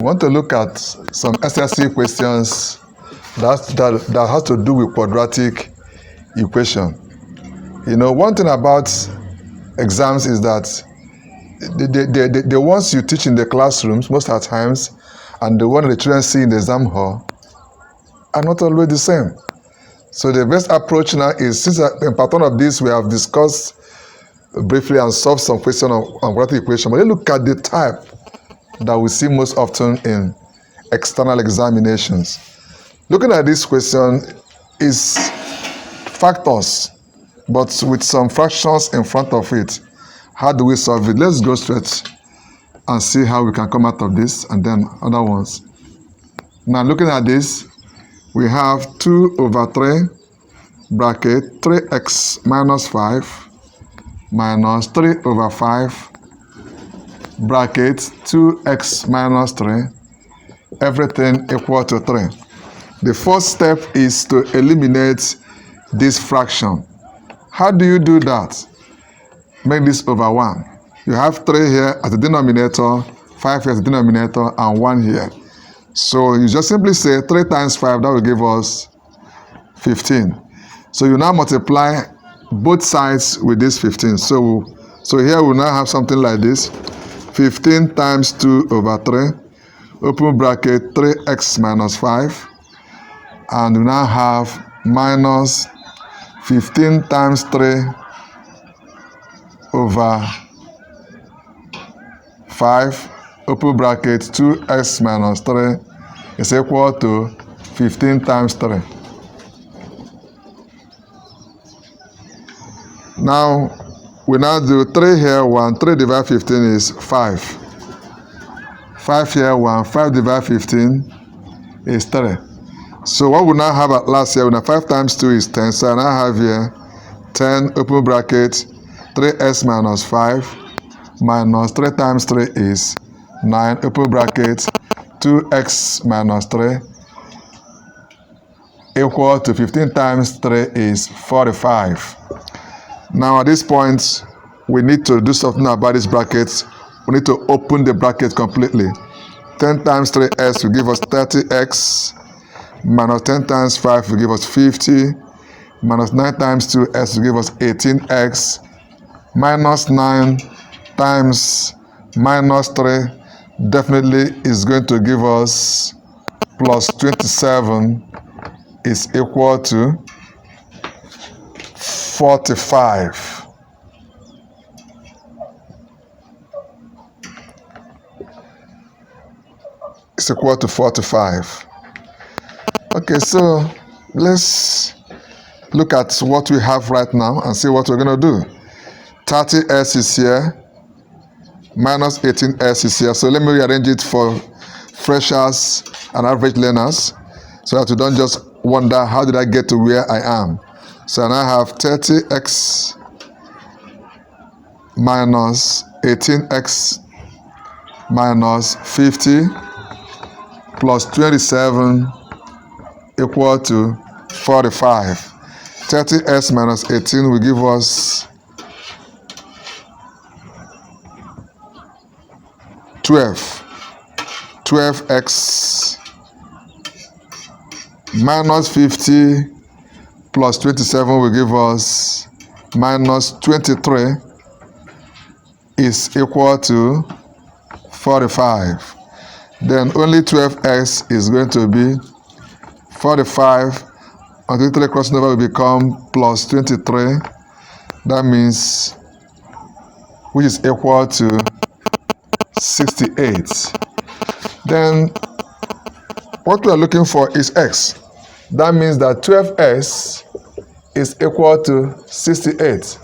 We want to look at some SSC questions that has to do with quadratic equation. You know, one thing about exams is that the ones you teach in the classrooms most of the times and the one the children see in the exam hall are not always the same. So the best approach now is, since in part one of this we have discussed briefly and solved some questions on quadratic equation, but let's look at the type that we see most often in external examinations. Looking at this question is factors, but with some fractions in front of it. How do we solve it? Let's go straight and see how we can come out of this and then other ones. Now looking at this, we have 2 over 3 bracket 3x minus 5 minus 3 over 5 bracket 2x minus 3, everything equal to 3. The first step is to eliminate this fraction. How do you do that? Make this over 1. You have 3 here as the denominator, 5 here as the denominator, and 1 here. So you just simply say 3 times 5, that will give us 15. So you now multiply both sides with this 15. So here we now have something like this. 15 times 2 over 3, open bracket 3x minus 5, and we now have minus 15 times 3 over 5, open bracket 2x minus 3 is equal to 15 times 3. Now, we now do 3 here, 1. 3 divided 15 is 5. 5 here, 1. 5 divided 15 is 3. So what we now have at last here, we now 5 times 2 is 10. So I now have here 10, open bracket, 3s minus 5, minus 3 times 3 is 9, open bracket, 2x minus 3, equal to 15 times 3 is 45. Now at this point, we need to do something about these brackets. We need to open the bracket completely. 10 times 3s will give us 30x, minus 10 times 5 will give us 50, minus 9 times 2s will give us 18x, minus 9 times minus 3 definitely is going to give us plus 27 is equal to 45. It's equal to 45. Okay, so let's look at what we have right now and see what we're going to do. 30s is here, minus 18s is here. So let me rearrange it for freshers and average learners so that you don't just wonder, how did I get to where I am? So I now have 30x minus 18x minus 50 plus 27 equal to 45. 30x minus 18 will give us 12. 12x minus 50 plus 27 will give us minus 23 is equal to 45. Then only 12x is going to be 45, and 23 crossing over will become plus 23. That means, which is equal to 68. Then what we are looking for is x. That means that 12x is equal to 68.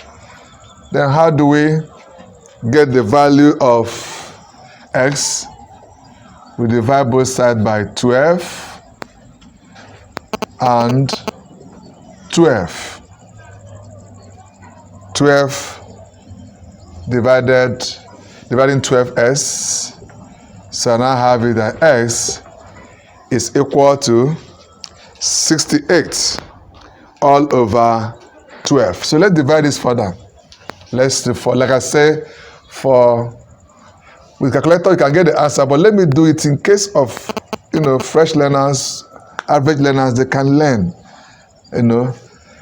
Then how do we get the value of x? We divide both sides by 12 and 12. 12 dividing 12s. So now I have it that x is equal to 68 all over 12. So let's divide this further. Let's do, for like I say, for With calculator, you can get the answer, but let me do it in case of, fresh learners, average learners, they can learn.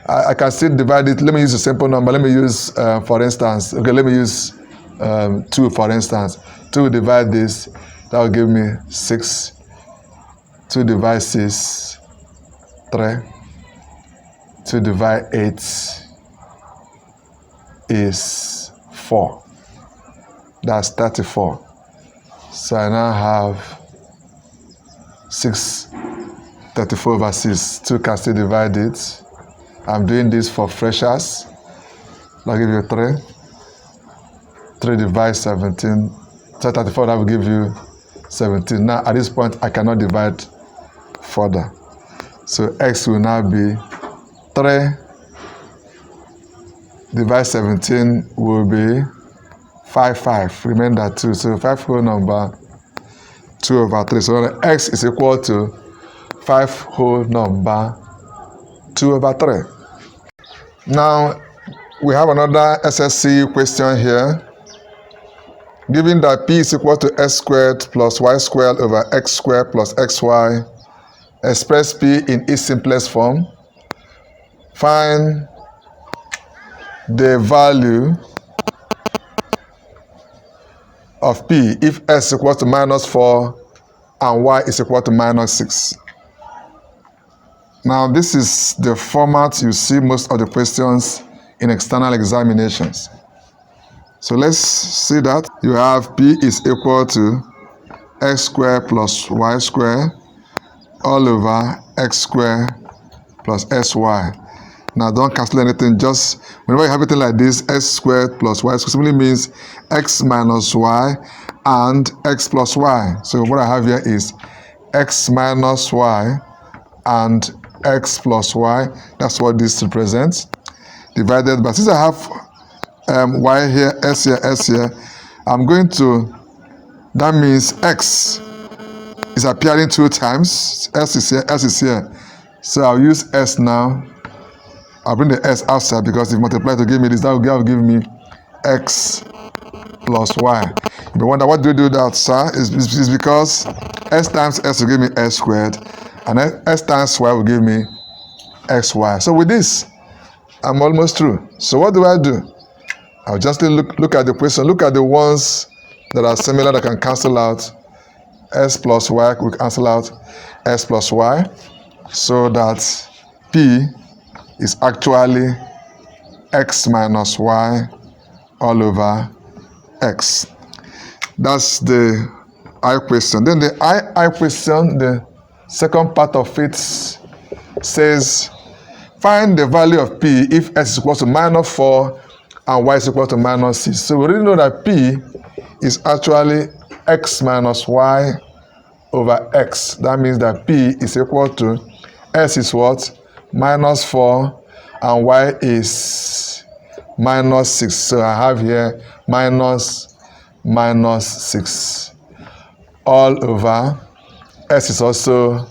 I can still divide it. Let me use a simple number. Let me use, for instance, let me use 2, for instance. 2 divide this, that will give me 6. 2 divide 6, 3. 2 divide 8 is 4. That's 34. So I now have 6, 34 over 6. 2 can still divide it. I'm doing this for freshers. I'll give you 3. 3 divide 17. So 34, that will give you 17. Now, at this point, I cannot divide further. So x will now be 3 divide 17 will be 5. Remember 2. So 5 whole number, 2 over 3. So x is equal to 5 whole number, 2 over 3. Now, we have another SSC question here. Given that p is equal to x squared plus y squared over x squared plus xy, express p in its simplest form. Find the value of p if x is equal to minus 4 and y is equal to minus 6. Now, this is the format you see most of the questions in external examinations. So let's see that. You have p is equal to x squared plus y squared all over x squared plus sy. Now, don't cancel anything. Just whenever you have anything like this, x squared plus y squared simply means x minus y and x plus y. So what I have here is x minus y and x plus y. That's what this represents. Divided by, since I have y here, s here, I'm going to, that means x is appearing 2 times. S is here. So I'll use s now. I'll bring the s outside because if multiply to give me this, that will give me x plus y. If you wonder what do you do that, sir? It's because s times s will give me s squared, and s times y will give me xy. So with this, I'm almost through. So what do? I'll just look at the question. Look at the ones that are similar that can cancel out. S plus y will cancel out s plus y, so that p is actually x minus y all over x. That's the I question. Then the I question, the second part of it says, find the value of p if s is equal to minus 4 and y is equal to minus 6. So we already know that p is actually x minus y over x. That means that p is equal to, s is what? Minus 4 and y is minus 6. So I have here minus 6 all over, s is also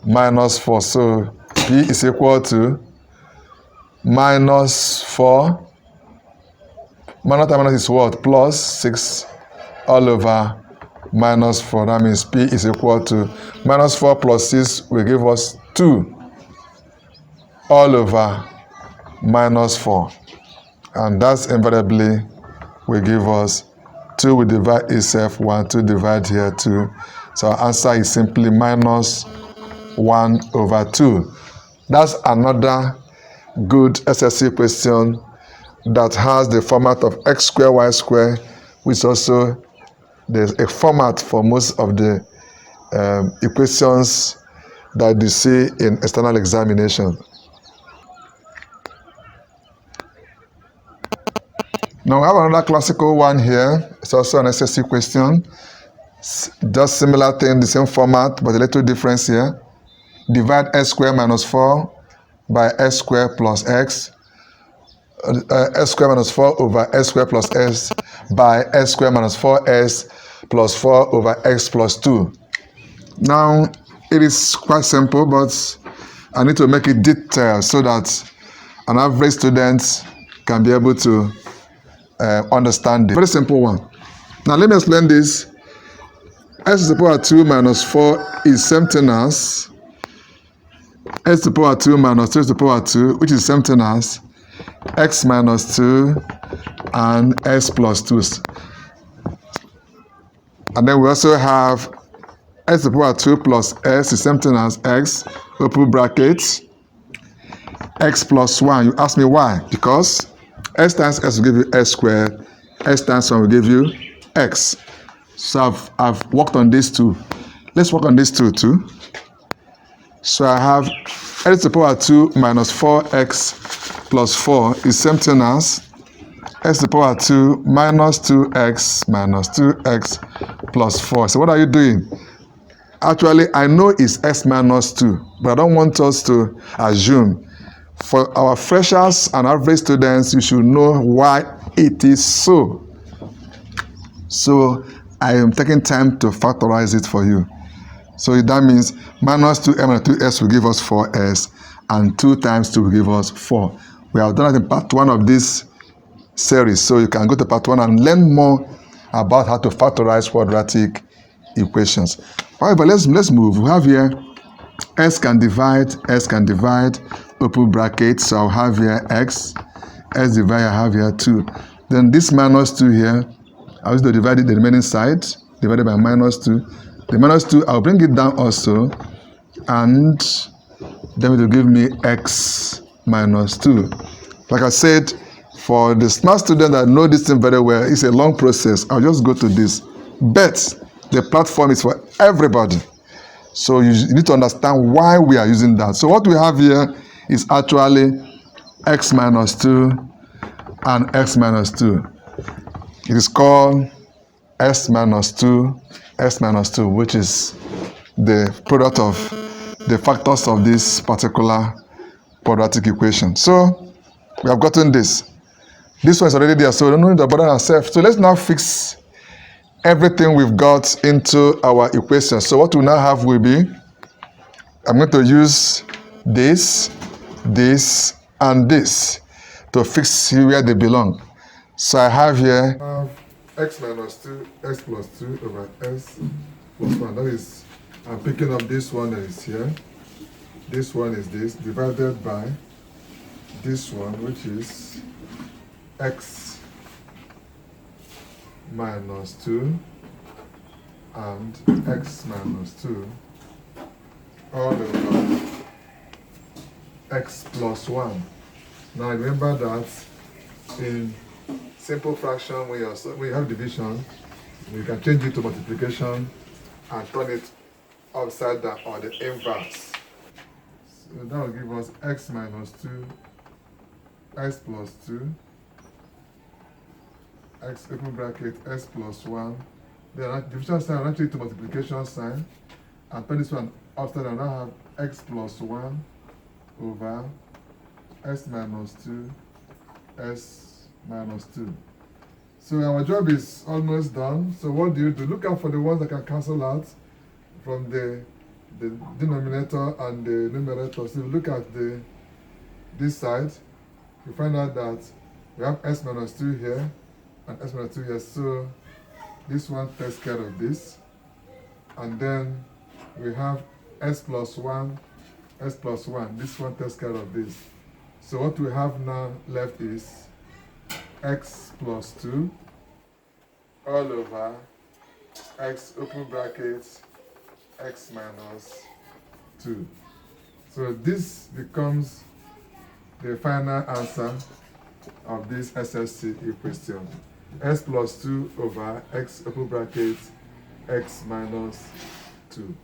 minus 4. So p is equal to minus 4. Minus is what? Plus 6 all over minus 4. That means p is equal to minus 4 plus 6 will give us 2 all over minus 4. And that's invariably will give us 2 will divide itself 1, 2 divide here 2. So our answer is simply minus 1 over 2. That's another good SSC question that has the format of x squared y squared, which also there's a format for most of the equations that you see in external examination. Now we have another classical one here. It's also an SSC question. Just similar thing, the same format, but a little difference here. Divide s squared minus 4 by s squared plus x. S squared minus 4 over s squared plus s by s squared minus 4s plus 4 over x plus 2. Now, it is quite simple, but I need to make it detailed so that an average student can be able to understand it. Very simple one. Now let me explain this. X to the power 2 minus 4 is same thing as x to the power 2 minus 3 to the power 2, which is same thing as x minus 2 and x plus 2. And then we also have x to the power 2 plus s is same thing as x, open brackets, x plus 1. You ask me why? Because x times x will give you x squared, x times 1 will give you x. So I've worked on these two. Let's work on these two too. So I have x to the power 2 minus 4x plus 4 is same thing as x to the power 2 minus 2x minus 2x plus 4. So what are you doing? Actually, I know it's x minus 2, but I don't want us to assume. For our freshers and average students, you should know why it is so. So I am taking time to factorize it for you. So that means minus 2m and 2s will give us 4s, and 2 times 2 will give us 4. We have done it in part 1 of this series, so you can go to part 1 and learn more about how to factorize quadratic equations. However, let's move. We have here s can divide, open bracket, so I'll have here x divide, I have here 2. Then this minus 2 here, I will divide the remaining side, divided by minus 2. The minus 2, I'll bring it down also, and then it will give me x minus 2. Like I said, for the smart student that know this thing very well, it's a long process. I'll just go to this. But the platform is for everybody. So you need to understand why we are using that. So what we have here is actually x minus 2 and x minus 2. It is called s minus 2, which is the product of the factors of this particular quadratic equation. So we have gotten this. This one is already there, so we don't need to bother ourselves. So let's now fix everything we've got into our equation. So what we now have will be, I'm going to use this, and this to fix where they belong. So I have here x minus 2, x plus 2 over s plus 1. That is, I'm picking up this one that is here. This one is this, divided by this one, which is x minus 2 and x minus 2 all over x plus 1. Now remember that in simple fraction, when you have division, you can change it to multiplication and turn it upside down or the inverse. So that will give us x minus 2, x plus 2, x open bracket, x plus 1. Then division sign, I'll change it to multiplication sign and turn this one upside down. Now have x plus 1 over s minus 2, s minus 2. So our job is almost done. So what do? Look out for the ones that can cancel out from the denominator and the numerator. So look at this side. You find out that we have s minus 2 here and s minus 2 here. So this one takes care of this. And then we have s plus 1, s plus 1. This one takes care of this. So what we have now left is x plus 2 all over x open brackets x minus 2. So this becomes the final answer of this SSC equation. S plus 2 over x open brackets x minus 2.